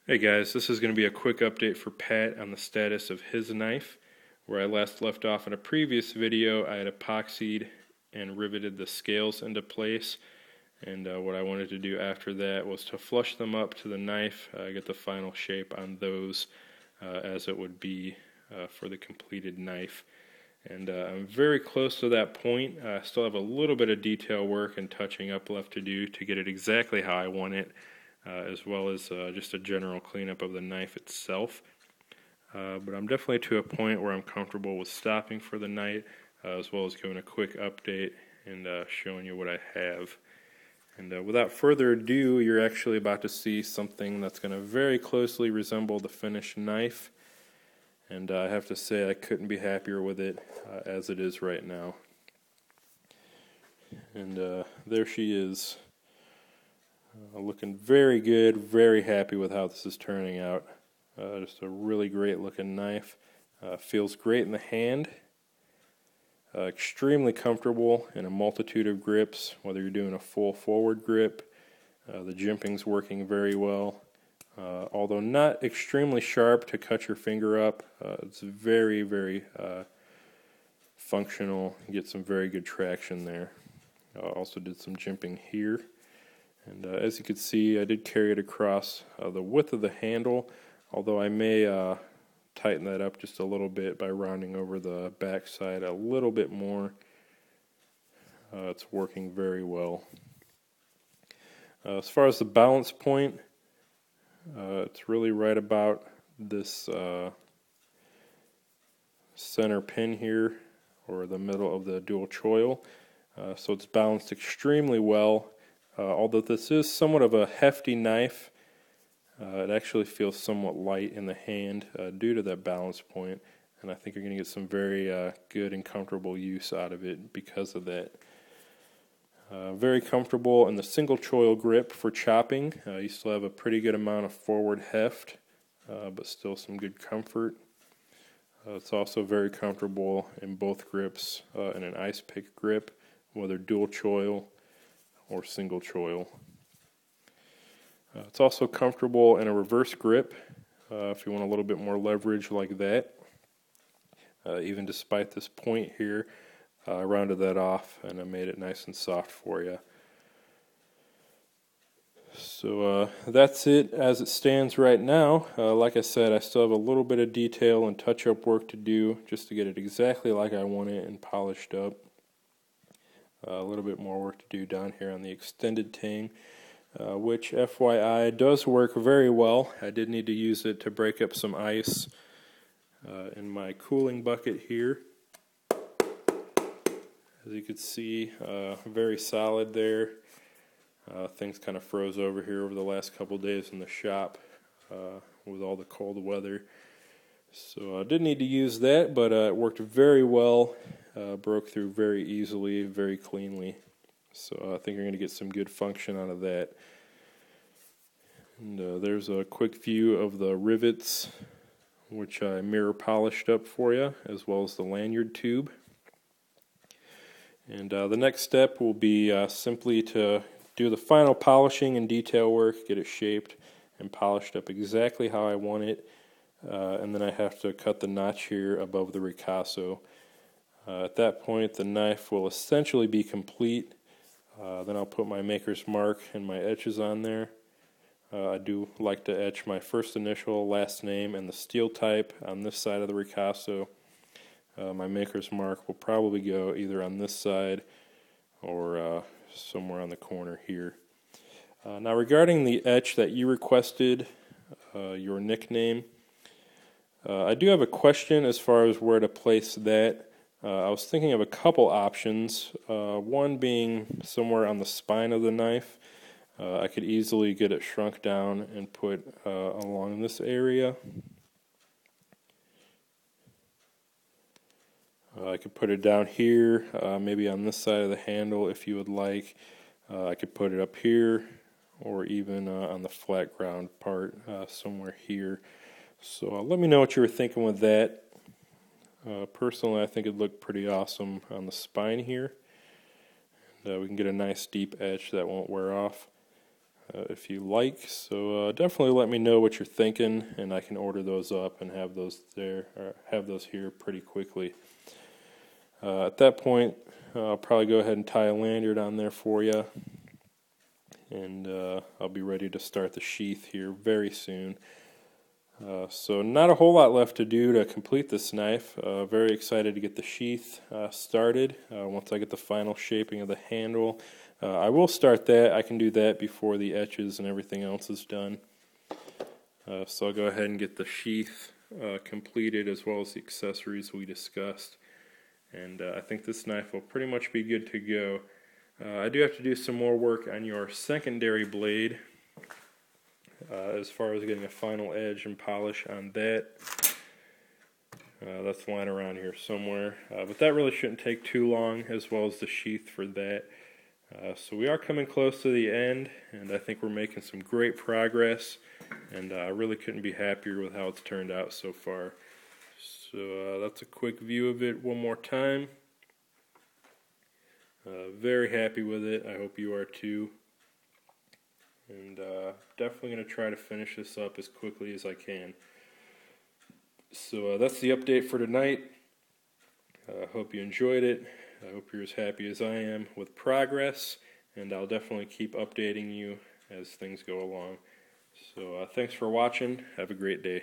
Hey guys, this is going to be a quick update for Pat on the status of his knife. Where I last left off in a previous video, I had epoxied and riveted the scales into place, and what I wanted to do after that was to flush them up to the knife, get the final shape on those as it would be for the completed knife. And I'm very close to that point. I still have a little bit of detail work and touching up left to do to get it exactly how I want it. As well as just a general cleanup of the knife itself. But I'm definitely to a point where I'm comfortable with stopping for the night, as well as giving a quick update and showing you what I have. And without further ado, you're actually about to see something that's going to very closely resemble the finished knife. And I have to say I couldn't be happier with it as it is right now. And there she is. Looking very good, very happy with how this is turning out. Just a really great looking knife. Feels great in the hand. Extremely comfortable in a multitude of grips, whether you're doing a full forward grip. The jimping's working very well. Although not extremely sharp to cut your finger up, it's very, very functional. You get some very good traction there. Also did some jimping here. And as you can see, I did carry it across the width of the handle, although I may tighten that up just a little bit by rounding over the back side a little bit more. It's working very well. As far as the balance point, it's really right about this center pin here, or the middle of the dual choil. So it's balanced extremely well. Although this is somewhat of a hefty knife, it actually feels somewhat light in the hand due to that balance point, and I think you're going to get some very good and comfortable use out of it because of that. Very comfortable in the single choil grip for chopping. You still have a pretty good amount of forward heft, but still some good comfort. It's also very comfortable in both grips in an ice pick grip, whether dual choil or single choil. It's also comfortable in a reverse grip if you want a little bit more leverage like that. Even despite this point here, I rounded that off and I made it nice and soft for you. So that's it as it stands right now. Like I said, I still have a little bit of detail and touch-up work to do just to get it exactly like I want it and polished up. A little bit more work to do down here on the extended tang, which FYI does work very well. I did need to use it to break up some ice in my cooling bucket here. As you can see, very solid there. Things kind of froze over here over the last couple days in the shop with all the cold weather. So I did need to use that, but it worked very well. Broke through very easily, very cleanly. So I think you're going to get some good function out of that. And there's a quick view of the rivets, which I mirror polished up for you, as well as the lanyard tube. And the next step will be simply to do the final polishing and detail work, get it shaped and polished up exactly how I want it. And then I have to cut the notch here above the ricasso. At that point, the knife will essentially be complete. Then I'll put my maker's mark and my etches on there. I do like to etch my first initial, last name, and the steel type on this side of the ricasso. My maker's mark will probably go either on this side or somewhere on the corner here. Now regarding the etch that you requested, your nickname, I do have a question as far as where to place that. I was thinking of a couple options, one being somewhere on the spine of the knife. I could easily get it shrunk down and put along this area. I could put it down here, maybe on this side of the handle if you would like. I could put it up here, or even on the flat ground part somewhere here. So let me know what you were thinking with that. Personally, I think it'd look pretty awesome on the spine here. And we can get a nice deep edge that won't wear off. if you like. So definitely let me know what you're thinking, and I can order those up and have those there, or have those here pretty quickly. At that point, I'll probably go ahead and tie a lanyard on there for you, and I'll be ready to start the sheath here very soon. So not a whole lot left to do to complete this knife. Very excited to get the sheath started once I get the final shaping of the handle. I will start that. I can do that before the etches and everything else is done. So I'll go ahead and get the sheath completed, as well as the accessories we discussed. And I think this knife will pretty much be good to go. I do have to do some more work on your secondary blade, as far as getting a final edge and polish on that. That's lying around here somewhere, but that really shouldn't take too long, as well as the sheath for that. So we are coming close to the end, and I think we're making some great progress, and I really couldn't be happier with how it's turned out so far. So that's a quick view of it one more time. Very happy with it. I hope you are too. And definitely going to try to finish this up as quickly as I can. So that's the update for tonight. I hope you enjoyed it. I hope you're as happy as I am with progress, and I'll definitely keep updating you as things go along. So thanks for watching. Have a great day.